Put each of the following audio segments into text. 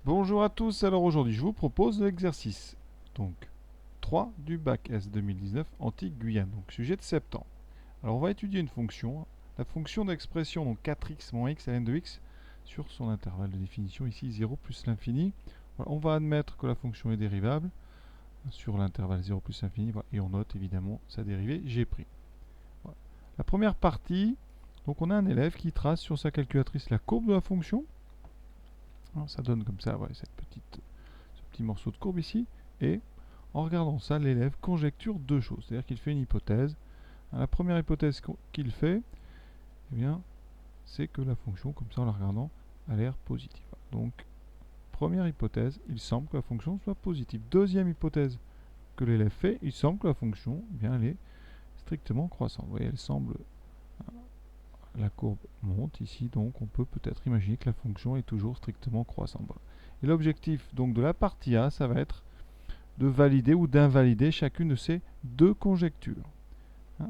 Bonjour à tous, alors aujourd'hui je vous propose l'exercice donc 3 du bac S 2019 Antilles-Guyane, donc sujet de septembre. Alors on va étudier une fonction, la fonction d'expression donc 4x moins x ln de x sur son intervalle de définition ici 0 plus l'infini. Voilà, on va admettre que la fonction est dérivable sur l'intervalle 0 plus l'infini voilà, et on note évidemment sa dérivée g'. Voilà. La première partie, donc on a un élève qui trace sur sa calculatrice la courbe de la fonction. Alors, ça donne comme ça ce petit morceau de courbe ici. Et en regardant ça, l'élève conjecture deux choses. C'est-à-dire qu'il fait une hypothèse. La première hypothèse qu'il fait, eh bien, c'est que la fonction, comme ça en la regardant, a l'air positive. Donc, première hypothèse, il semble que la fonction soit positive. Deuxième hypothèse que l'élève fait, il semble que la fonction, eh bien, elle est strictement croissante. Vous voyez, elle semble... La courbe monte ici, donc on peut peut-être imaginer que la fonction est toujours strictement croissante. Voilà. Et l'objectif donc de la partie A, ça va être de valider ou d'invalider chacune de ces deux conjectures. Hein.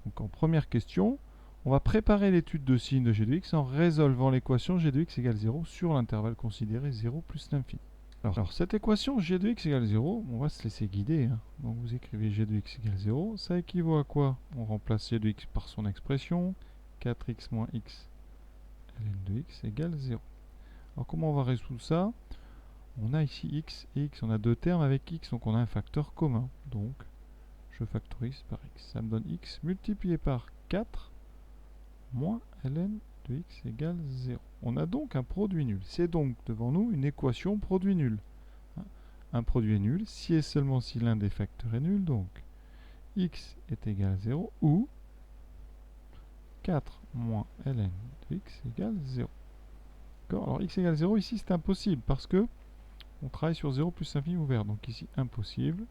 Donc en première question, on va préparer l'étude de signe de g de x en résolvant l'équation g de x égale 0 sur l'intervalle considéré 0 plus l'infini. Alors cette équation g de x égale 0, on va se laisser guider. Hein. Donc vous écrivez g de x égale 0, ça équivaut à quoi? On remplace g de x par son expression, 4x moins x ln de x égale 0. Alors comment on va résoudre ça? On a ici x et x, on a deux termes avec x, donc on a un facteur commun. Donc je factorise par x. Ça me donne x multiplié par 4 moins ln de x égale 0. On a donc un produit nul. C'est donc devant nous une équation produit nul. Un produit est nul si et seulement si l'un des facteurs est nul. Donc x est égal à 0 ou 4 moins ln de x égale 0. Alors x égale 0, ici c'est impossible parce que on travaille sur 0 plus infini ouvert. Donc ici impossible.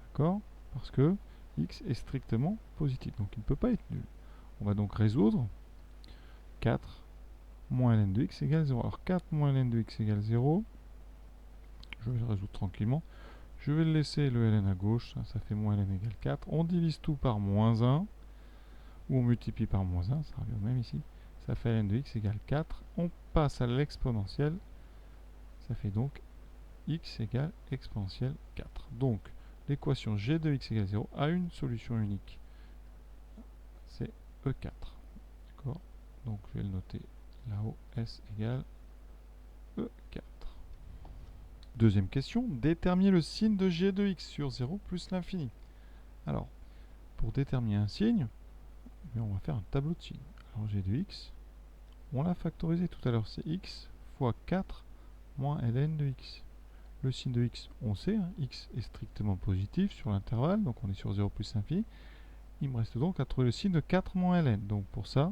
D'accord? Parce que x est strictement positif. Donc il ne peut pas être nul. On va donc résoudre 4 moins ln de x égale 0. Alors 4 moins ln de x égale 0. Je vais le résoudre tranquillement. Je vais laisser le ln à gauche. Ça fait moins ln égale 4. On divise tout par moins 1. Ou on multiplie par moins 1. Ça revient au même ici. Ça fait ln de x égale 4. On passe à l'exponentielle. Ça fait donc x égale exponentielle 4. Donc l'équation g de x égale 0 a une solution unique. C'est E4. D'accord? Donc je vais le noter là-haut, S égale E4. Deuxième question, déterminer le signe de g de x sur 0 plus l'infini. Alors, pour déterminer un signe, on va faire un tableau de signes. Alors g de x, on l'a factorisé tout à l'heure, c'est x fois 4 moins ln de x. Le signe de x, on sait, hein, x est strictement positif sur l'intervalle, donc on est sur 0 plus l'infini. Il me reste donc à trouver le signe de 4 moins ln. Donc pour ça,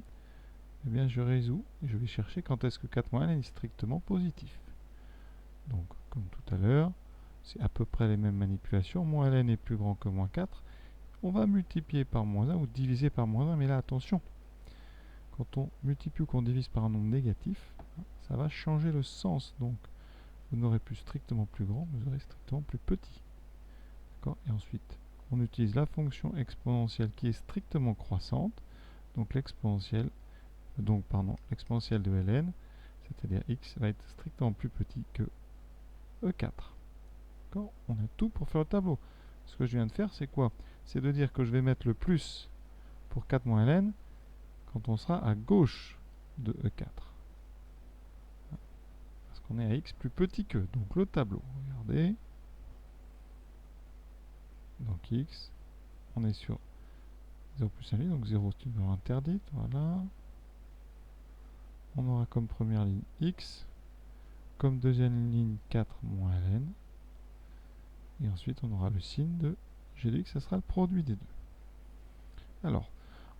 eh bien, je résous et je vais chercher quand est-ce que 4 moins ln est strictement positif. Donc, comme tout à l'heure, c'est à peu près les mêmes manipulations. Moins ln est plus grand que moins 4. On va multiplier par moins 1 ou diviser par moins 1, mais là, attention. Quand on multiplie ou qu'on divise par un nombre négatif, ça va changer le sens. Donc, vous n'aurez plus strictement plus grand, vous aurez strictement plus petit. Et ensuite, on utilise la fonction exponentielle qui est strictement croissante. Donc, l'exponentielle de ln, c'est-à-dire x, va être strictement plus petit que E4. On a tout pour faire le tableau. Ce que je viens de faire, c'est quoi? C'est de dire que je vais mettre le plus pour 4 moins ln quand on sera à gauche de E4. Parce qu'on est à x plus petit que. Donc le tableau, regardez. Donc x, on est sur 0 plus 1, donc 0 c'est une valeur interdite, voilà. On aura comme première ligne x, comme deuxième ligne 4 moins ln, et ensuite on aura le signe de g de x, ça sera le produit des deux. Alors,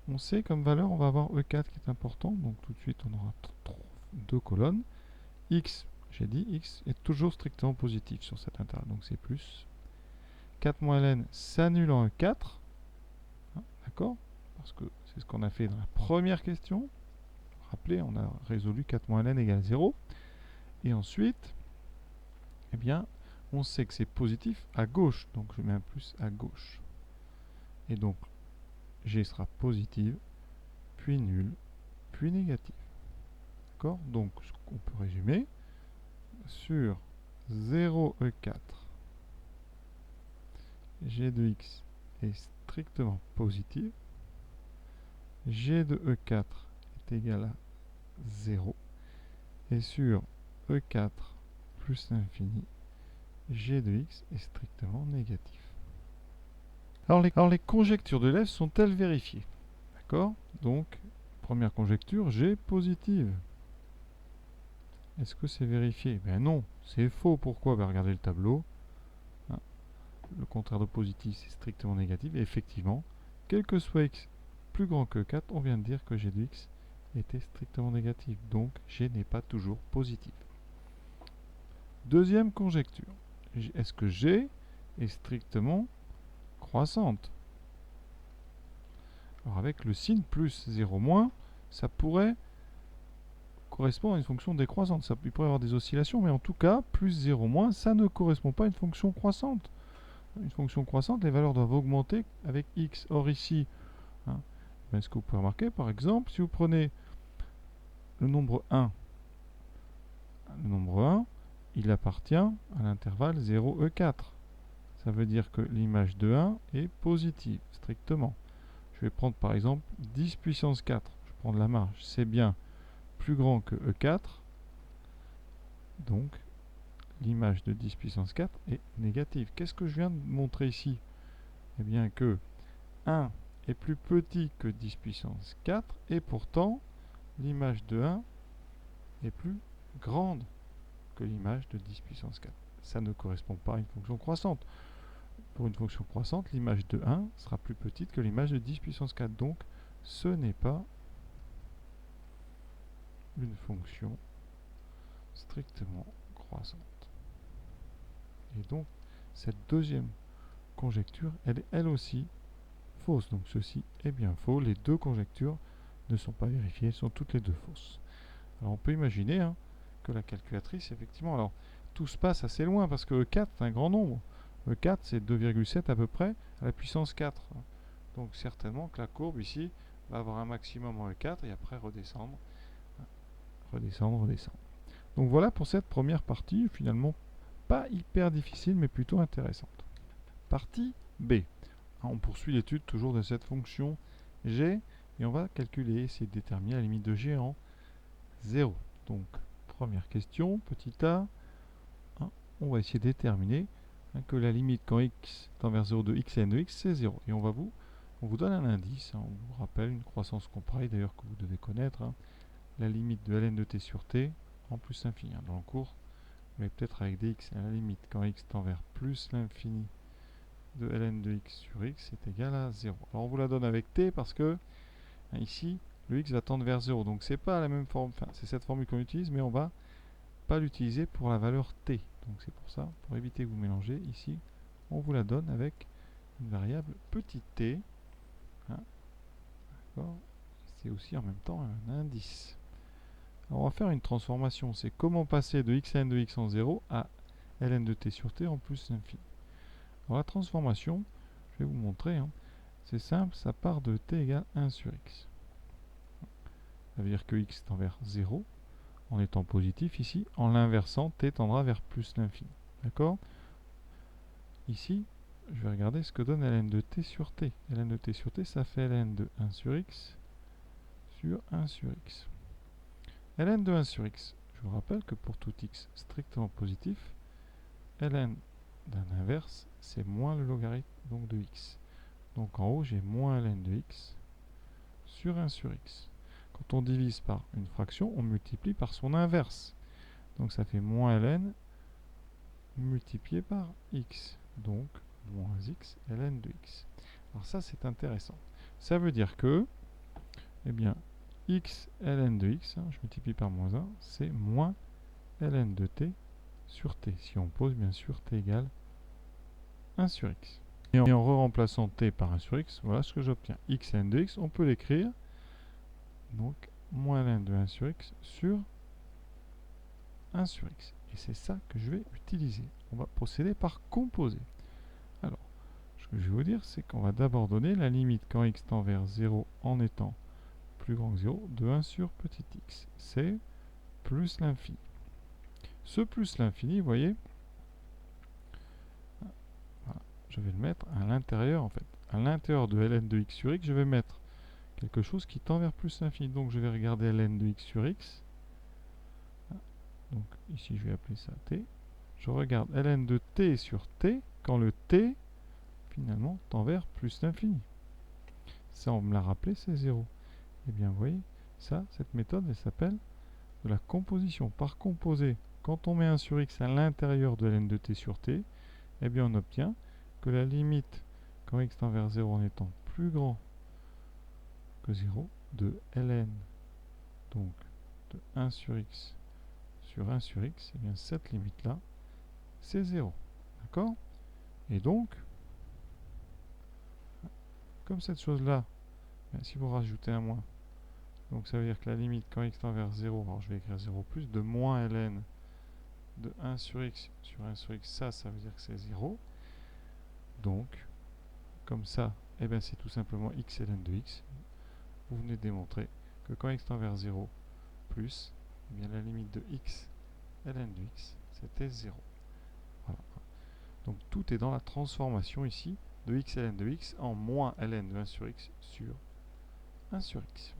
on sait comme valeur, on va avoir E4 qui est important, donc tout de suite on aura deux colonnes. X, j'ai dit, X est toujours strictement positif sur cet intervalle, donc c'est plus. 4 moins ln s'annule en E4, hein, d'accord? Parce que c'est ce qu'on a fait dans la première question. Rappelez, on a résolu 4 moins ln égale 0. Et ensuite, eh bien, on sait que c'est positif à gauche, donc je mets un plus à gauche. Et donc, G sera positive, puis nul, puis négatif. D'accord? Donc, ce qu'on peut résumer, sur 0e4, g de x est strictement positif, g de e4 est égal à 0, et sur e4 plus l'infini, g de x est strictement négatif. Alors les conjectures de l'élève sont-elles vérifiées? D'accord? Donc, première conjecture, g positive. Est-ce que c'est vérifié? Ben non, c'est faux. Pourquoi? Ben regardez le tableau. Hein, le contraire de positif, c'est strictement négatif. Et effectivement, quel que soit x plus grand que 4, on vient de dire que g de x était strictement négatif. Donc, g n'est pas toujours positif. Deuxième conjecture. Est-ce que g est strictement croissante? Alors avec le signe plus 0 moins, ça pourrait correspondre à une fonction décroissante. Il pourrait y avoir des oscillations, mais en tout cas, plus 0 moins, ça ne correspond pas à une fonction croissante. Une fonction croissante, les valeurs doivent augmenter avec x. Or ici, hein, ben, ce que vous pouvez remarquer, par exemple, si vous prenez le nombre 1, il appartient à l'intervalle 0,e4. Ça veut dire que l'image de 1 est positive, strictement. Je vais prendre par exemple 10 puissance 4. Je prends de la marge. C'est bien plus grand que E4. Donc, l'image de 10 puissance 4 est négative. Qu'est-ce que je viens de montrer ici? Eh bien que 1 est plus petit que 10 puissance 4 et pourtant, l'image de 1 est plus grande que l'image de 10 puissance 4. Ça ne correspond pas à une fonction croissante. Pour une fonction croissante, l'image de 1 sera plus petite que l'image de 10 puissance 4. Donc, ce n'est pas une fonction strictement croissante. Et donc, cette deuxième conjecture, elle est elle aussi fausse. Donc, ceci est bien faux. Les deux conjectures ne sont pas vérifiées, elles sont toutes les deux fausses. Alors, on peut imaginer que la calculatrice, effectivement, alors, tout se passe assez loin parce que E4 est un grand nombre. E4, c'est 2,7 à peu près à la puissance 4. Donc, certainement que la courbe ici va avoir un maximum en E4 et après redescendre, redescendre. Donc, voilà pour cette première partie, finalement, pas hyper difficile, mais plutôt intéressante. Partie B. On poursuit l'étude toujours de cette fonction g, et on va calculer, essayer de déterminer la limite de g en 0. Donc, première question, petit a, on va essayer de déterminer que la limite quand x tend vers 0 de x ln de x, c'est 0. Et on vous donne un indice, on vous rappelle une croissance comparée, d'ailleurs que vous devez connaître, la limite de ln de t sur t en plus l'infini. Dans le cours, mais peut-être avec dx, la limite quand x tend vers plus l'infini de ln de x sur x est égal à 0. Alors on vous la donne avec t parce que ici, le x va tendre vers 0. Donc c'est pas la même forme, enfin c'est cette formule qu'on utilise, mais on va pas l'utiliser pour la valeur t. Donc c'est pour ça, pour éviter que vous mélangez, ici, on vous la donne avec une variable petit t. C'est aussi en même temps un indice. Alors on va faire une transformation, c'est comment passer de x ln de x en 0 à ln de t sur t en plus l'infini. Alors la transformation, je vais vous montrer, c'est simple, ça part de t égale 1 sur x. Ça veut dire que x tend vers 0, en étant positif ici, en l'inversant, t tendra vers plus l'infini. D'accord? Ici, je vais regarder ce que donne ln de t sur t. ln de t sur t, ça fait ln de 1 sur x sur 1 sur x. ln de 1 sur x, je vous rappelle que pour tout x strictement positif, ln d'un inverse, c'est moins le logarithme donc de x. Donc en haut, j'ai moins ln de x sur 1 sur x. Quand on divise par une fraction, on multiplie par son inverse. Donc ça fait moins ln multiplié par x. Donc moins x ln de x. Alors ça, c'est intéressant. Ça veut dire que, eh bien, x ln de x, je multiplie par moins 1, c'est moins ln de t sur t. Si on pose, bien sûr, t égale 1 sur x. Et en remplaçant t par 1 sur x, voilà ce que j'obtiens. x ln de x, on peut l'écrire, donc, moins ln de 1 sur x sur 1 sur x. Et c'est ça que je vais utiliser. On va procéder par composer. Alors, ce que je vais vous dire, c'est qu'on va d'abord donner la limite quand x tend vers 0 en étant plus grand que 0 de 1 sur petit x. C'est plus l'infini. Ce plus l'infini, vous voyez, voilà, je vais le mettre à l'intérieur en fait. À l'intérieur de ln de x sur x, je vais mettre quelque chose qui tend vers plus l'infini. Donc je vais regarder ln de x sur x. Donc ici je vais appeler ça t. Je regarde ln de t sur t quand le t finalement tend vers plus l'infini. Ça on me l'a rappelé, c'est 0. Et bien vous voyez, ça, cette méthode elle s'appelle de la composition. Par composer, quand on met 1 sur x à l'intérieur de ln de t sur t, eh bien on obtient que la limite quand x tend vers 0 en étant plus grand que 0 de ln donc de 1 sur x sur 1 sur x, et bien cette limite là c'est 0. D'accord? Et donc comme cette chose là, si vous rajoutez un moins, donc ça veut dire que la limite quand x tend vers 0, alors je vais écrire 0 plus, de moins ln de 1 sur x sur 1 sur x, ça veut dire que c'est 0. Donc comme ça, eh bien c'est tout simplement x ln de x. Vous venez de démontrer que quand x tend vers 0 plus, eh bien la limite de x ln de x c'était 0. Voilà. Donc tout est dans la transformation ici de x ln de x en moins ln de 1 sur x sur 1 sur x.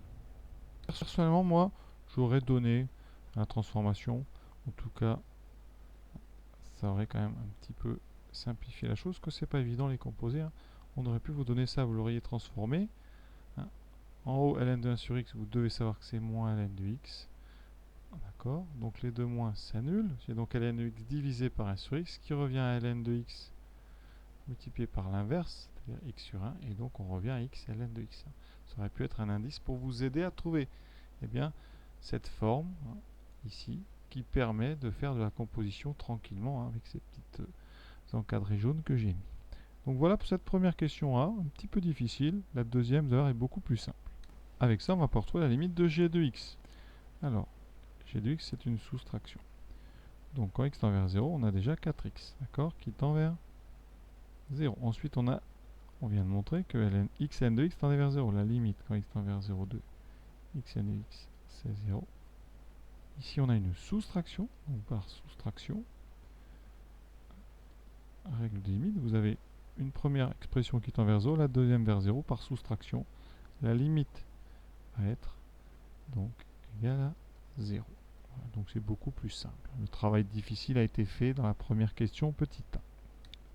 Personnellement, moi, j'aurais donné la transformation. En tout cas, ça aurait quand même un petit peu simplifié la chose, que c'est pas évident les composer. Hein. On aurait pu vous donner ça, vous l'auriez transformé. Hein. En haut, ln de 1 sur x, vous devez savoir que c'est moins ln de x. D'accord. Donc les deux moins s'annulent. J'ai donc ln de x divisé par 1 sur x qui revient à ln de x multiplié par l'inverse, c'est-à-dire x sur 1, et donc on revient à x ln de x. Ça aurait pu être un indice pour vous aider à trouver eh bien, cette forme hein, ici qui permet de faire de la composition tranquillement hein, avec ces petites encadrés jaunes que j'ai mis. Donc voilà pour cette première question A, un petit peu difficile. La deuxième d'ailleurs est beaucoup plus simple. Avec ça, on va pouvoir trouver la limite de g de x. Alors, g de x, c'est une soustraction. Donc quand x tend vers 0, on a déjà 4x, d'accord, qui tend vers 0. Ensuite, on vient de montrer que ln, x ln de x tendait vers 0. La limite quand x tend vers 0 de x ln de x, c'est 0. Ici, on a une soustraction. Donc par soustraction, règle de limite, vous avez une première expression qui tend vers 0, la deuxième vers 0. Par soustraction, la limite va être donc égale à 0. Voilà, donc c'est beaucoup plus simple. Le travail difficile a été fait dans la première question, petit a.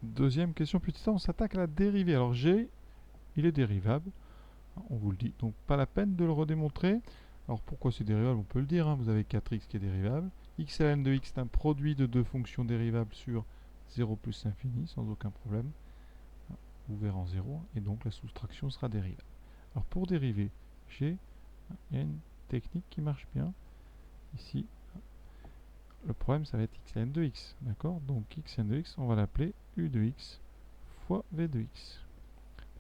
Deuxième question, petit a, on s'attaque à la dérivée. Alors g, il est dérivable, on vous le dit, donc pas la peine de le redémontrer. Alors pourquoi c'est dérivable? On peut le dire, hein. Vous avez 4x qui est dérivable. X ln de x est un produit de deux fonctions dérivables sur 0 plus l'infini, sans aucun problème. Ouvert en 0, et donc la soustraction sera dérivable. Alors pour dériver g, il y a une technique qui marche bien. Ici, le problème ça va être x ln de x, d'accord? Donc x ln de x, on va l'appeler u de x fois v de x.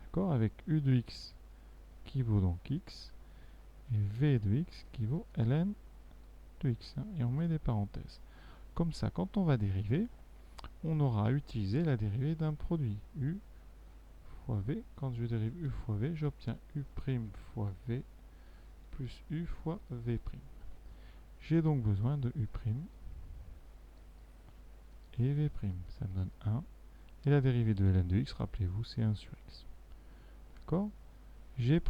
D'accord? Avec u de x qui vaut donc x, et v de x qui vaut ln de x. Hein, et on met des parenthèses. Comme ça, quand on va dériver, on aura utilisé la dérivée d'un produit. U fois v. Quand je dérive u fois v, j'obtiens u' fois v plus u fois v'. J'ai donc besoin de u' et v'. Ça me donne 1. Et la dérivée de ln de x, rappelez-vous, c'est 1 sur x. D'accord? G',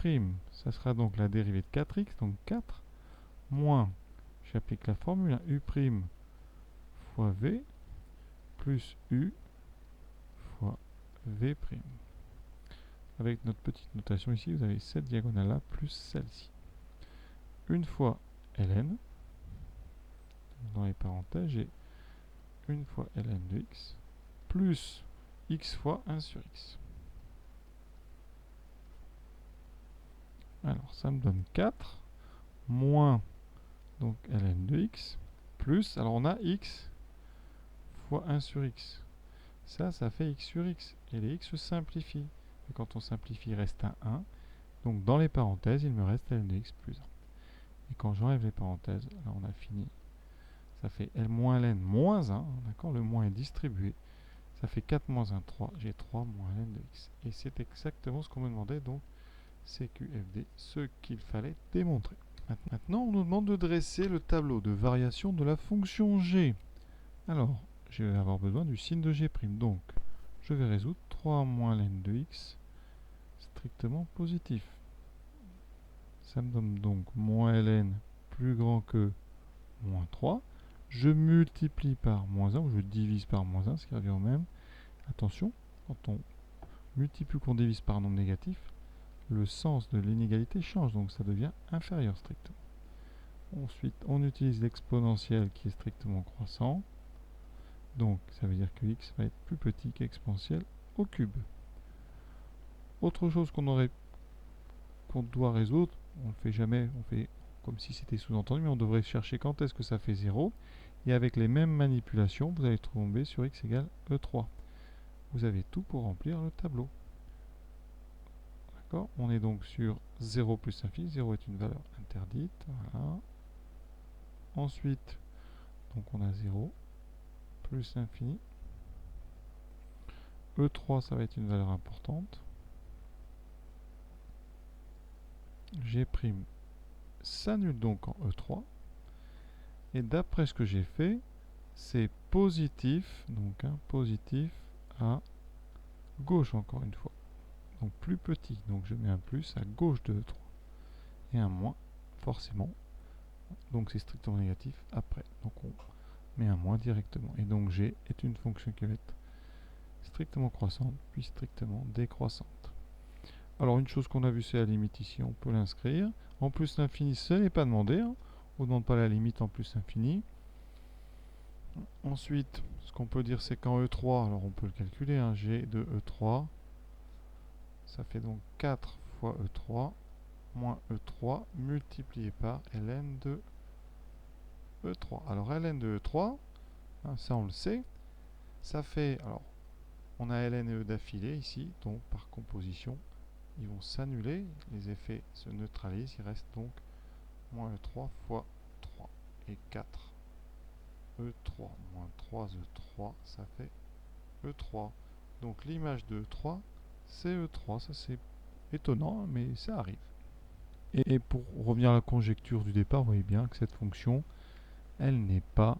ça sera donc la dérivée de 4x, donc 4, moins, j'applique la formule, u' fois v, plus u fois v'. Avec notre petite notation ici, vous avez cette diagonale-là, plus celle-ci. Une fois ln, dans les parenthèses, j'ai une fois ln de x, plus x fois 1 sur x. Alors, ça me donne 4, moins donc ln de x, plus, alors on a x fois 1 sur x. Ça fait x sur x, et les x se simplifient. Et quand on simplifie, il reste un 1. Donc dans les parenthèses, il me reste ln de x plus 1. Et quand j'enlève les parenthèses, là on a fini. Ça fait L moins ln moins 1, d'accord? Le moins est distribué. Ça fait 4 moins 1, 3. J'ai 3 moins ln de x. Et c'est exactement ce qu'on me demandait, donc CQFD, ce qu'il fallait démontrer. Maintenant, on nous demande de dresser le tableau de variation de la fonction g. Alors, je vais avoir besoin du signe de g'. Donc, je vais résoudre 3 moins ln de x strictement positif. Ça me donne donc moins ln plus grand que moins 3. Je multiplie par moins 1, ou je divise par moins 1, ce qui revient au même. Attention, quand on multiplie ou qu'on divise par un nombre négatif, le sens de l'inégalité change, donc ça devient inférieur strictement. Ensuite, on utilise l'exponentiel qui est strictement croissant. Donc, ça veut dire que x va être plus petit qu'exponentiel au cube. Autre chose qu'on doit résoudre, on ne le fait jamais, on fait comme si c'était sous-entendu, mais on devrait chercher quand est-ce que ça fait 0. Et avec les mêmes manipulations, vous allez tomber sur x égale E3. Vous avez tout pour remplir le tableau. D'accord? On est donc sur 0 plus infini. 0 est une valeur interdite. Voilà. Ensuite, donc on a 0 plus l'infini. E3, ça va être une valeur importante. G' s'annule donc en E3. Et d'après ce que j'ai fait, c'est positif, donc positif à gauche encore une fois. Donc plus petit, donc je mets un plus à gauche de E3. Et un moins, forcément. Donc c'est strictement négatif après. Donc on met un moins directement. Et donc G est une fonction qui va être strictement croissante, puis strictement décroissante. Alors une chose qu'on a vue, c'est la limite ici, on peut l'inscrire. En plus l'infini, ce n'est pas demandé. On ne demande pas la limite en plus infini. Ensuite, ce qu'on peut dire, c'est qu'en E3, alors on peut le calculer, G de E3, ça fait donc 4 fois E3, moins E3, multiplié par ln de E3. Alors ln de E3, ça on le sait, ça fait, alors on a ln et E d'affilée ici, donc par composition, ils vont s'annuler, les effets se neutralisent, il reste donc moins E3 fois 3 et 4. E3 moins 3E3, ça fait E3. Donc l'image de E3, c'est E3. Ça c'est étonnant, mais ça arrive. Et pour revenir à la conjecture du départ, vous voyez bien que cette fonction, elle n'est pas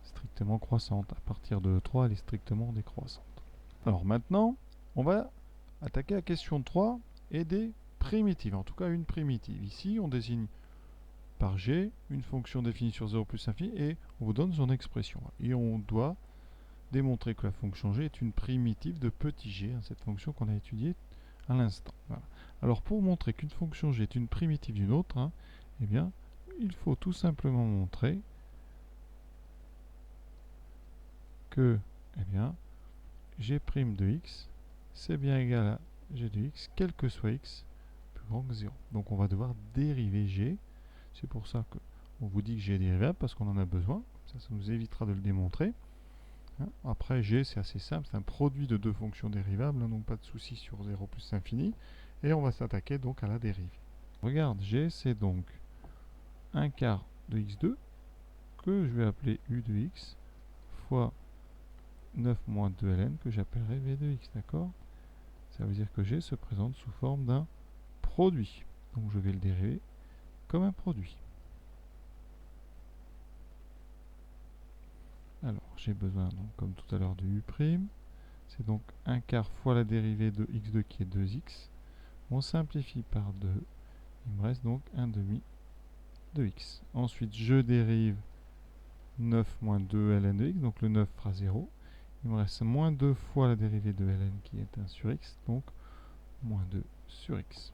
strictement croissante. À partir de E3, elle est strictement décroissante. Alors maintenant, on va attaquer la question 3 et des primitives. En tout cas, une primitive. Ici, on désigne par g une fonction définie sur 0 plus infini et on vous donne son expression. Et on doit démontrer que la fonction g est une primitive de petit g, cette fonction qu'on a étudiée à l'instant. Voilà. Alors pour montrer qu'une fonction g est une primitive d'une autre, eh bien, il faut tout simplement montrer que eh bien, g' de x c'est bien égal à g de x, quel que soit x plus grand que 0. Donc on va devoir dériver g. C'est pour ça qu'on vous dit que g est dérivable, parce qu'on en a besoin. Ça nous évitera de le démontrer. Après, g, c'est assez simple, c'est un produit de deux fonctions dérivables, donc pas de souci sur 0 plus infini. Et on va s'attaquer donc à la dérivée. Regarde, g, c'est donc 1 quart de x2, que je vais appeler u de x, fois 9 moins 2ln, que j'appellerai v de x, d'accord? Ça veut dire que g se présente sous forme d'un produit. Donc je vais le dériver comme un produit. Alors, j'ai besoin, donc, comme tout à l'heure, de u'. C'est donc 1 quart fois la dérivée de x2 qui est 2x. On simplifie par 2. Il me reste donc 1 demi de x. Ensuite, je dérive 9 moins 2 ln de x. Donc le 9 fera 0. Il me reste moins 2 fois la dérivée de ln qui est 1 sur x. Donc moins 2 sur x.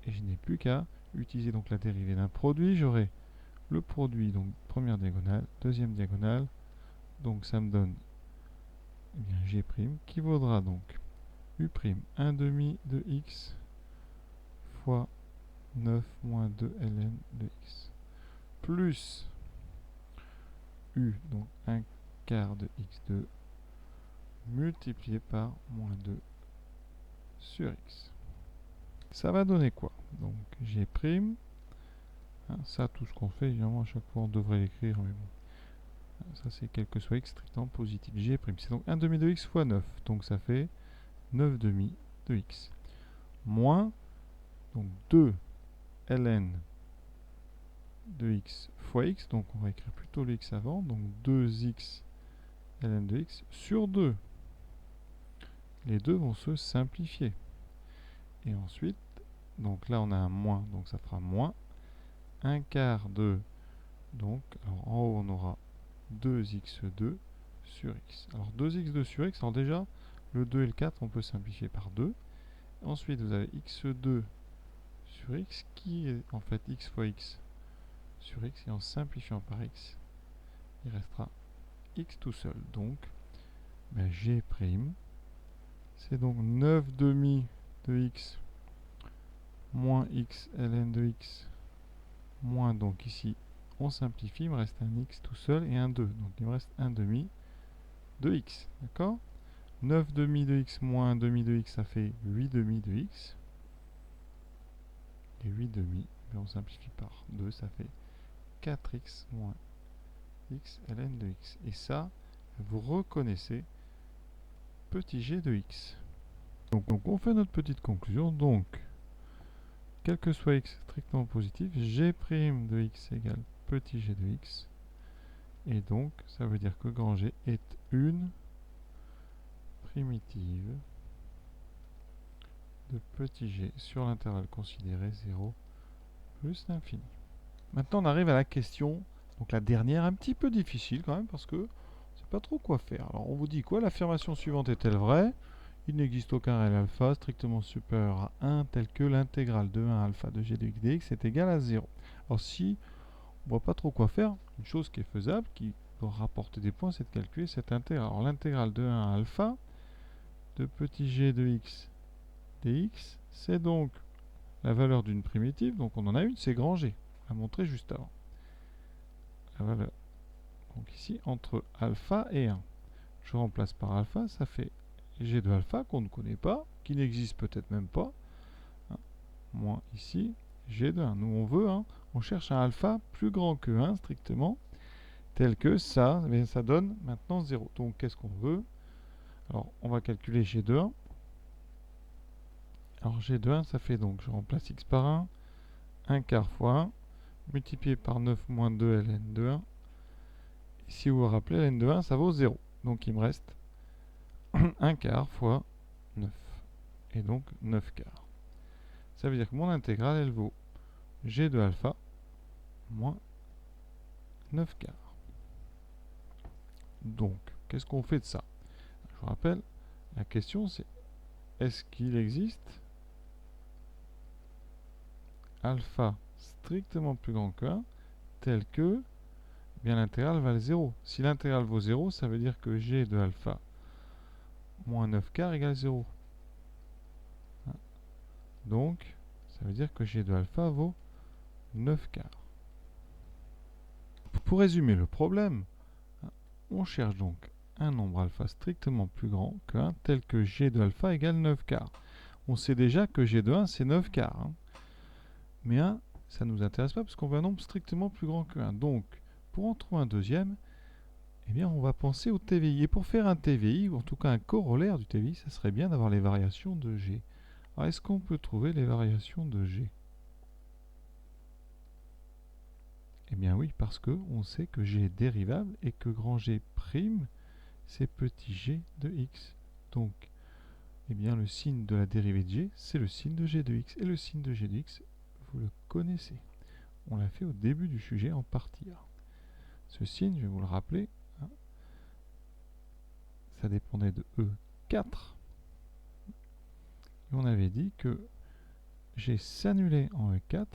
Et je n'ai plus qu'à utiliser donc la dérivée d'un produit. J'aurai le produit, donc première diagonale, deuxième diagonale. Donc ça me donne eh bien, g' qui vaudra donc u', 1 demi de x fois 9 moins 2 ln de x plus u, donc 1 quart de x2 multiplié par moins 2 sur x. Ça va donner quoi? Donc g', ça tout ce qu'on fait, évidemment à chaque fois on devrait l'écrire, mais bon. Ça c'est quel que soit x strictement positif. G', c'est donc 1 demi de x fois 9, donc ça fait 9 demi de x. Moins, donc 2 ln de x fois x, donc on va écrire plutôt le x avant, donc 2x ln de x sur 2. Les deux vont se simplifier. Et ensuite, donc là on a un moins, donc ça fera moins 1 quart de, donc alors en haut on aura 2x2 sur x. Alors 2x2 sur x, alors déjà le 2 et le 4 on peut simplifier par 2. Ensuite vous avez x2 sur x qui est en fait x fois x sur x, et en simplifiant par x, il restera x tout seul. Donc g', c'est donc 9 demi de x moins x ln de x moins, donc ici on simplifie, il me reste un x tout seul et un 2, donc il me reste 1 demi de x, d'accord. 9 demi de x moins 1 demi de x, ça fait 8 demi de x, et 8 demi, on simplifie par 2, ça fait 4x moins x ln de x, et ça vous reconnaissez petit g de x. Donc on fait notre petite conclusion, donc quel que soit x strictement positif, g' de x égale petit g de x, et donc ça veut dire que grand G est une primitive de petit g sur l'intervalle considéré 0 plus l'infini. Maintenant on arrive à la question, donc la dernière, un petit peu difficile quand même, parce que on sait pas trop quoi faire. Alors on vous dit quoi? L'affirmation suivante est-elle vraie? Il n'existe aucun réel alpha strictement supérieur à 1 tel que l'intégrale de 1 alpha de g de x dx est égale à 0. Alors si on voit pas trop quoi faire, une chose qui est faisable, qui peut rapporter des points, c'est de calculer cette intégrale. Alors l'intégrale de 1 à alpha de petit g de x dx, c'est donc la valeur d'une primitive, donc on en a une, c'est grand G. On l'a montré juste avant. La valeur, donc ici, entre alpha et 1. Je remplace par alpha, ça fait g de alpha qu'on ne connaît pas, qui n'existe peut-être même pas, hein, moins ici, g de 1. Nous on veut, hein, on cherche un alpha plus grand que 1 strictement, tel que ça, mais ça donne maintenant 0. Donc qu'est-ce qu'on veut? Alors on va calculer g de 1. Alors g de 1, ça fait donc, je remplace x par 1, 1 quart fois 1, multiplié par 9 moins 2 ln de 1. Et si vous vous rappelez, ln de 1, ça vaut 0. Donc il me reste 1 quart fois 9. Et donc 9 quarts. Ça veut dire que mon intégrale, elle vaut g de alpha moins 9 quarts. Donc, qu'est-ce qu'on fait de ça? Je vous rappelle, la question c'est, est-ce qu'il existe alpha strictement plus grand que 1, tel que bien l'intégrale valent 0. Si l'intégrale vaut 0, ça veut dire que g de alpha moins 9 quarts égale 0. Donc, ça veut dire que g de alpha vaut 9 quarts. Pour résumer le problème, on cherche donc un nombre alpha strictement plus grand que 1, tel que g de alpha égale 9 quarts. On sait déjà que g de 1, c'est 9 quarts. Hein. Mais 1, ça ne nous intéresse pas, parce qu'on veut un nombre strictement plus grand que 1. Donc, pour en trouver un deuxième, eh bien, on va penser au TVI. Et pour faire un TVI, ou en tout cas un corollaire du TVI, ça serait bien d'avoir les variations de G. Alors, est-ce qu'on peut trouver les variations de G? Eh bien oui, parce qu'on sait que G est dérivable et que grand G', c'est petit g de x. Donc, eh bien, le signe de la dérivée de G, c'est le signe de G de x. Et le signe de G de x, vous le connaissez. On l'a fait au début du sujet en partie A. Ce signe, je vais vous le rappeler, hein, ça dépendait de E4. Et on avait dit que G s'annulait en E4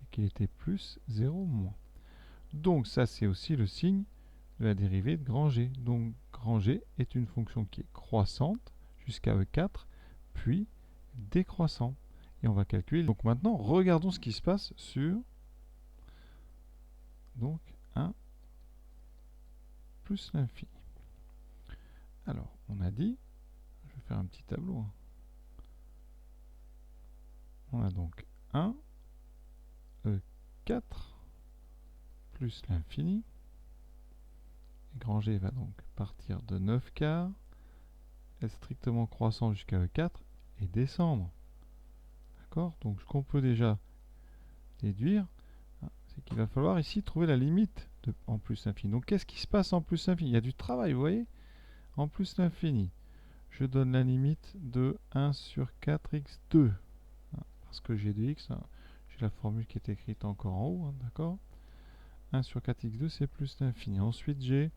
et qu'il était plus 0 moins. Donc ça, c'est aussi le signe de la dérivée de grand G. Donc grand G est une fonction qui est croissante jusqu'à E4, puis décroissant. Et on va calculer. Donc maintenant, regardons ce qui se passe sur donc 1 plus l'infini. Alors, on a dit, je vais faire un petit tableau. Hein. On a donc 1, E4, plus l'infini. Et grand G va donc partir de 9 quarts, être strictement croissant jusqu'à E4, et descendre. D'accord? Donc, ce qu'on peut déjà déduire, c'est qu'il va falloir ici trouver la limite de en plus l'infini. Donc qu'est-ce qui se passe en plus l'infini? Il y a du travail, vous voyez? En plus l'infini. Je donne la limite de 1 sur 4x2. Parce que j'ai de x, j'ai la formule qui est écrite encore en haut, d'accord? 1 sur 4x2, c'est plus l'infini. Ensuite, j'ai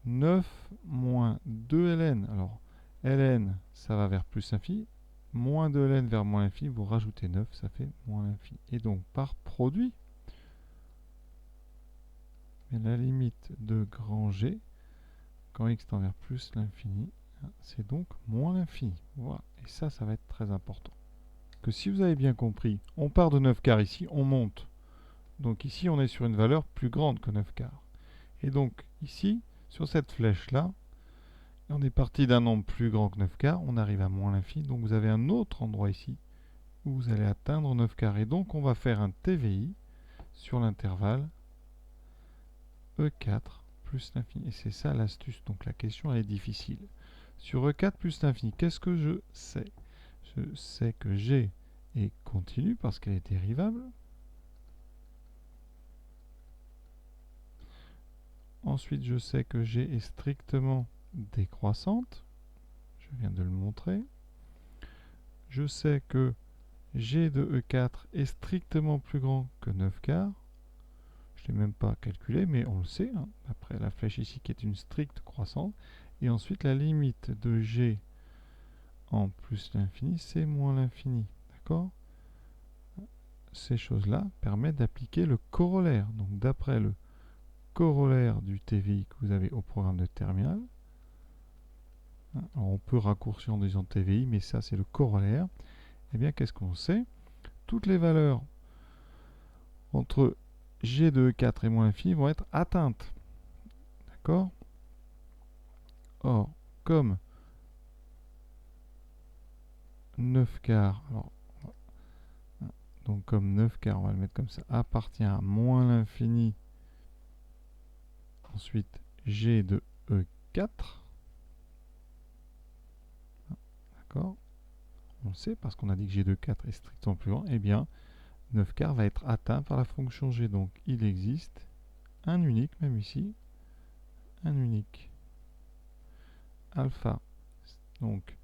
9 moins 2 ln. Alors, ln, ça va vers plus l'infini. Moins 2 ln vers moins l'infini, vous rajoutez 9, ça fait moins l'infini. Et donc, par produit, la limite de grand G, quand x tend vers plus l'infini, c'est donc moins l'infini. Voilà. Et ça va être très important. Que si vous avez bien compris, on part de 9 quarts ici, on monte. Donc ici, on est sur une valeur plus grande que 9 quarts. Et donc ici, sur cette flèche-là, on est parti d'un nombre plus grand que 9 quarts, on arrive à moins l'infini. Donc vous avez un autre endroit ici où vous allez atteindre 9 quarts. Et donc on va faire un TVI sur l'intervalle E4 plus l'infini. Et c'est ça l'astuce. Donc la question elle est difficile. Sur E4 plus l'infini, qu'est-ce que je sais? Je sais que G est continue parce qu'elle est dérivable. Ensuite, je sais que G est strictement décroissante. Je viens de le montrer. Je sais que G de E4 est strictement plus grand que 9 quarts. Je ne l'ai même pas calculé, mais on le sait, après la flèche ici qui est une stricte croissante. Et ensuite, la limite de G en plus l'infini, c'est moins l'infini. D'accord? Ces choses-là permettent d'appliquer le corollaire. Donc, d'après le corollaire du TVI que vous avez au programme de terminal, alors on peut raccourcir en disant TVI, mais ça, c'est le corollaire. Eh bien, qu'est-ce qu'on sait? Toutes les valeurs entre G de E4 et moins l'infini vont être atteintes. D'accord? Or, comme 9 quarts, alors, donc comme 9 quarts, on va le mettre comme ça, appartient à moins l'infini, ensuite G de E4, d'accord? On le sait parce qu'on a dit que G de 4 est strictement plus grand, eh bien 9 quarts va être atteint par la fonction G. Donc il existe un unique, même ici, un unique alpha, donc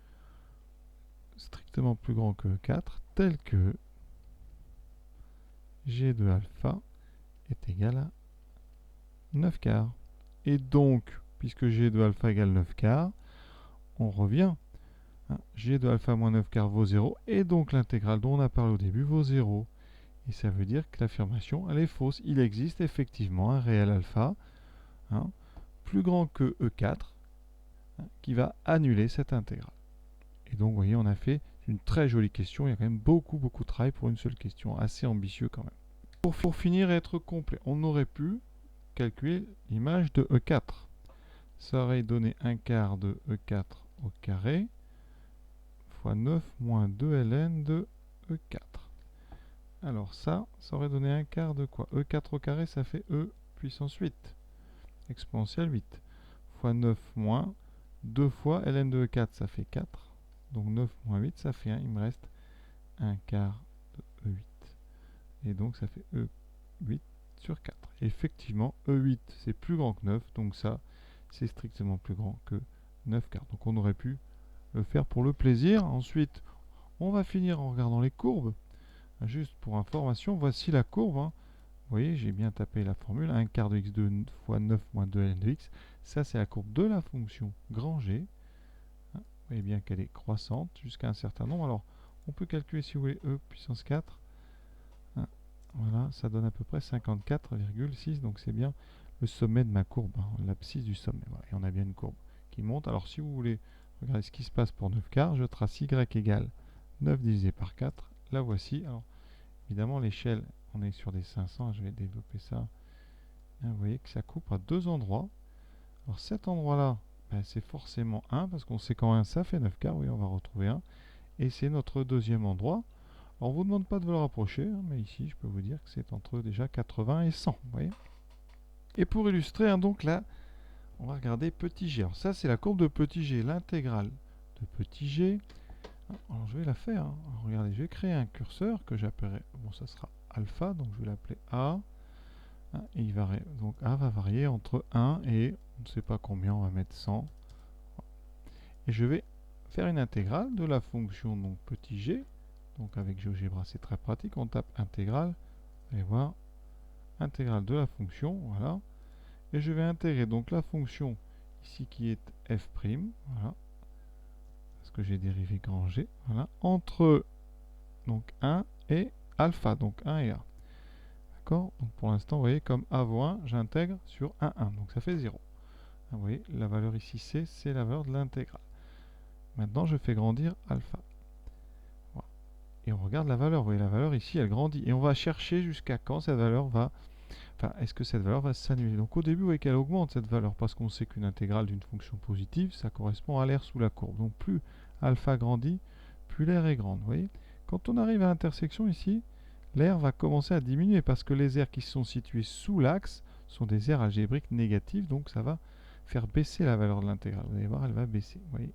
strictement plus grand que 4, tel que G de alpha est égal à 9 quarts. Et donc, puisque G de alpha égale 9 quarts, on revient. G de alpha moins 9 quarts vaut 0, et donc l'intégrale dont on a parlé au début vaut 0. Et ça veut dire que l'affirmation, elle est fausse. Il existe effectivement un réel alpha, plus grand que E4, qui va annuler cette intégrale. Et donc, vous voyez, on a fait une très jolie question. Il y a quand même beaucoup de travail pour une seule question. Assez ambitieux quand même. Pour finir et être complet, on aurait pu calculer l'image de E4. Ça aurait donné 1 quart de E4 au carré fois 9 moins 2 ln de E4. Alors ça aurait donné 1 quart de quoi? E4 au carré, ça fait E puissance 8, exponentielle 8, fois 9 moins 2 fois ln de E4, ça fait 4. Donc 9 moins 8, ça fait 1. Il me reste 1 quart de E8. Et donc ça fait E8 sur 4. Et effectivement, E8, c'est plus grand que 9. Donc ça, c'est strictement plus grand que 9 quarts. Donc on aurait pu le faire pour le plaisir. Ensuite, on va finir en regardant les courbes. Juste pour information, voici la courbe. Vous voyez, j'ai bien tapé la formule. 1 quart de x2 fois 9 moins 2 ln de x. Ça, c'est la courbe de la fonction grand G. Vous voyez bien qu'elle est croissante jusqu'à un certain nombre. Alors, on peut calculer, si vous voulez, E puissance 4. Voilà, ça donne à peu près 54,6. Donc, c'est bien le sommet de ma courbe, l'abscisse du sommet. Voilà, et on a bien une courbe qui monte. Alors, si vous voulez regarder ce qui se passe pour 9 quarts, je trace y égale 9 divisé par 4. La voici. Alors, évidemment, l'échelle, on est sur des 500. Je vais développer ça. Vous voyez que ça coupe à deux endroits. Alors, cet endroit-là, c'est forcément 1, parce qu'on sait quand 1, ça fait 9 quarts. Oui, on va retrouver 1. Et c'est notre deuxième endroit. Alors, on ne vous demande pas de vous le rapprocher, mais ici, je peux vous dire que c'est entre déjà 80 et 100. Vous voyez. Et pour illustrer, donc là, on va regarder petit g. Alors, ça, c'est la courbe de petit g, l'intégrale de petit g. Alors, je vais la faire. Alors, regardez, je vais créer un curseur que j'appellerai, bon, ça sera alpha, donc je vais l'appeler A. Et donc A va varier entre 1 et on ne sait pas combien, on va mettre 100. Et je vais faire une intégrale de la fonction donc petit g. Donc avec GeoGebra c'est très pratique, on tape intégrale, vous allez voir, intégrale de la fonction, voilà. Et je vais intégrer donc la fonction ici qui est f', voilà, parce que j'ai dérivé grand G, voilà, entre donc 1 et alpha, donc 1 et A. D'accord? Donc pour l'instant, vous voyez, comme A vaut 1, j'intègre sur 1, 1, donc ça fait 0. Vous voyez, la valeur ici C, c'est la valeur de l'intégrale. Maintenant, je fais grandir alpha. Voilà. Et on regarde la valeur, vous voyez, la valeur ici, elle grandit. Et on va chercher jusqu'à quand cette valeur va... Enfin, est-ce que cette valeur va s'annuler? Donc au début, vous voyez qu'elle augmente cette valeur, parce qu'on sait qu'une intégrale d'une fonction positive, ça correspond à l'aire sous la courbe. Donc plus alpha grandit, plus l'aire est grande. Vous voyez, quand on arrive à l'intersection ici, l'aire va commencer à diminuer, parce que les aires qui sont situées sous l'axe sont des aires algébriques négatives, donc ça va faire baisser la valeur de l'intégrale. Vous allez voir, elle va baisser. Vous voyez,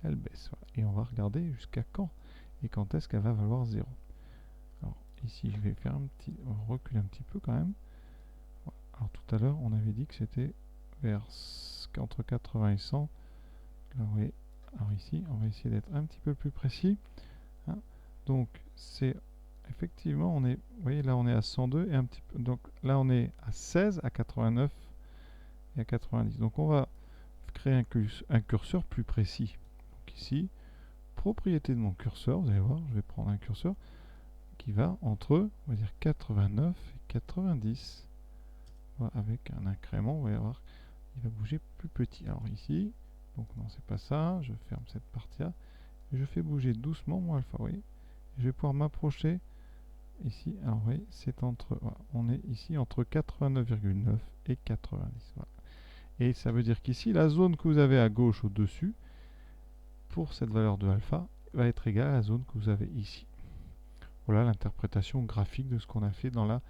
elle baisse. Voilà. Et on va regarder jusqu'à quand, et quand est-ce qu'elle va valoir 0. Alors ici, je vais faire on recule un petit peu quand même. Alors tout à l'heure, on avait dit que c'était vers entre 80 et 100. Là, vous voyez. Alors ici, on va essayer d'être un petit peu plus précis. Hein. Donc c'est effectivement, vous voyez, là on est à 102 et un petit peu. Donc là on est à 16, à 89 et à 90. Donc on va créer un curseur plus précis. Donc ici, propriété de mon curseur, vous allez voir, je vais prendre un curseur qui va entre, on va dire 89 et 90. Avec un incrément, vous allez voir, il va bouger plus petit. Alors ici, donc non, c'est pas ça, je ferme cette partie-là, et je fais bouger doucement mon alpha, vous voyez. Je vais pouvoir m'approcher ici, alors vous voyez, c'est entre, voilà, on est ici entre 89,9 et 90, voilà. Et ça veut dire qu'ici, la zone que vous avez à gauche au-dessus, pour cette valeur de alpha, va être égale à la zone que vous avez ici. Voilà l'interprétation graphique de ce qu'on a fait dans la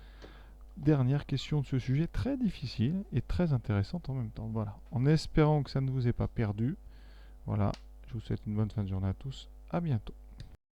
dernière question de ce sujet très difficile et très intéressante en même temps. Voilà, en espérant que ça ne vous ait pas perdu. Voilà, je vous souhaite une bonne fin de journée à tous. À bientôt.